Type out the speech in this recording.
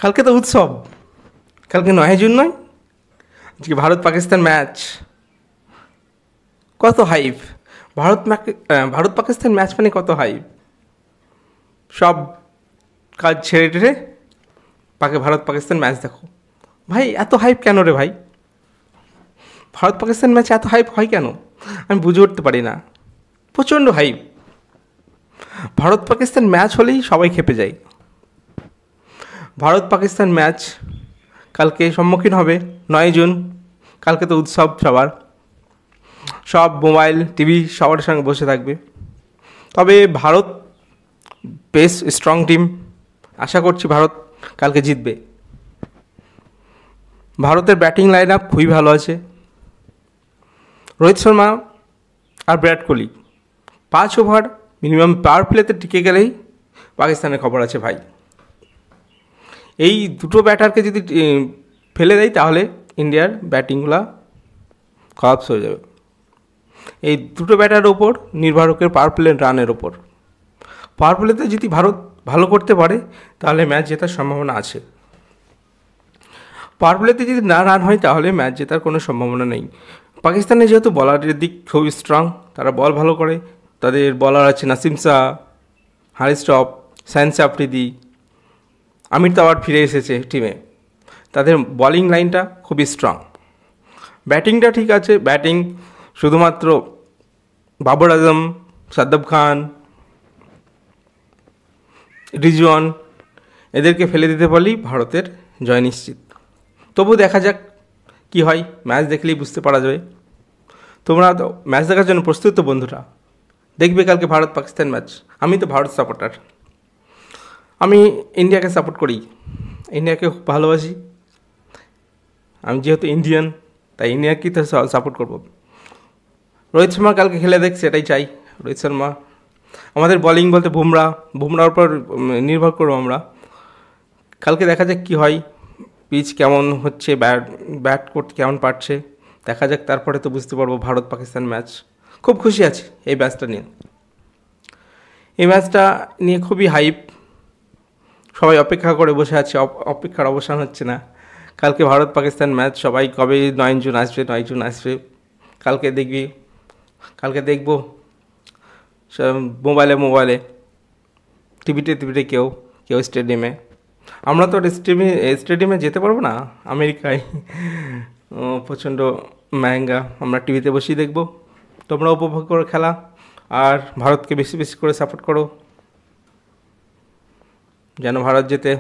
কালকে তো উৎসব, কালকে 9 জুন নয়, আজকে ভারত পাকিস্তান ম্যাচ। কত হাইপ! ভারত পাকিস্তান ম্যাচ মানে কত হাইপ। সব কাজ ছেড়ে টেড়ে ভারত পাকিস্তান ম্যাচ দেখো। ভাই এত হাইপ কেন রে ভাই? ভারত পাকিস্তান ম্যাচ এত হাইপ হয় কেন আমি বুঝে উঠতে পারি না। প্রচণ্ড হাইপ। ভারত পাকিস্তান ম্যাচ হলেই সবাই খেপে যায়। ভারত পাকিস্তান ম্যাচ কালকে সম্মুখীন হবে 9 জুন। কালকে তো উৎসব সবার, সব মোবাইল টিভি সবার সঙ্গে বসে থাকবে। তবে ভারত বেশ স্ট্রং টিম, আশা করছি ভারত কালকে জিতবে। ভারতের ব্যাটিং লাইন আপ খুবই ভালো আছে। রোহিত শর্মা আর বিরাট কোহলি 5 ওভার মিনিমাম পাওয়ার প্লেতে টিকে গেলেই পাকিস্তানের খবর আছে ভাই। এই দুটো ব্যাটারকে যদি ফেলে দেয় তাহলে ইন্ডিয়ার ব্যাটিংগুলো কলাপস হয়ে যাবে। এই দুটো ব্যাটারের ওপর নির্ভর করে পাওয়ার প্লে রানের ওপর। পাওয়ার প্লেতে যদি ভারত ভালো করতে পারে তাহলে ম্যাচ জেতার সম্ভাবনা আছে। পাওয়ার প্লেতে যদি না রান হয় তাহলে ম্যাচ জেতার কোনো সম্ভাবনা নেই। পাকিস্তানের যেহেতু বলারের দিক খুবই স্ট্রং, তারা বল ভালো করে। তাদের বলার আছে নাসিম শাহ, হারিস স্টপ, শাহিন আফ্রিদি, আমির তাওয়ার ফিরে এসেছে টিমে। তাদের বলিং লাইনটা খুবই স্ট্রং। ব্যাটিংটা ঠিক আছে, ব্যাটিং শুধুমাত্র বাবর আজম, সাদ্দাব খান, রিজওয়ান এদেরকে ফেলে দিতে পারলেই ভারতের জয় নিশ্চিত। তবু দেখা যাক কি হয়, ম্যাচ দেখলেই বুঝতে পারা যাবে। তোমরা তো ম্যাচ দেখার জন্য প্রস্তুত তো বন্ধুরা? দেখবে কালকে ভারত পাকিস্তান ম্যাচ। আমি তো ভারত সাপোর্টার, আমি ইন্ডিয়াকে সাপোর্ট করি, ইন্ডিয়াকে খুব ভালোবাসি। আমি যেহেতু ইন্ডিয়ান তাই ইন্ডিয়াকেই তো সাপোর্ট করব। রোহিত শর্মা কালকে খেলে দেখছে, এটাই চাই। রোহিত শর্মা, আমাদের বোলিং বলতে বুমরার উপর নির্ভর করবো আমরা। কালকে দেখা যাক কী হয়, পিচ কেমন হচ্ছে, ব্যাট করতে কেমন পারছে, দেখা যাক। তারপরে তো বুঝতে পারবো ভারত পাকিস্তান ম্যাচ। খুব খুশি আছি এই ম্যাচটা নিয়ে। এই ম্যাচটা নিয়ে খুবই হাইপ, সবাই অপেক্ষা করে বসে আছে, অপেক্ষার অবসান হচ্ছে না। কালকে ভারত পাকিস্তান ম্যাচ, সবাই কবে 9 জুন আসবে, 9 জুন আসবে। কালকে দেখবো মোবাইলে, টিভিতে কেউ স্টেডিয়ামে। আমরা তো স্টেডিয়ামে যেতে পারবো না, আমেরিকায় প্রচণ্ড মেহেঙ্গা। আমরা টিভিতে বসেই দেখবো। তোমরা উপভোগ করো খেলা, আর ভারতকে বেশি বেশি করে সাপোর্ট করো যেন ভারত জেতে।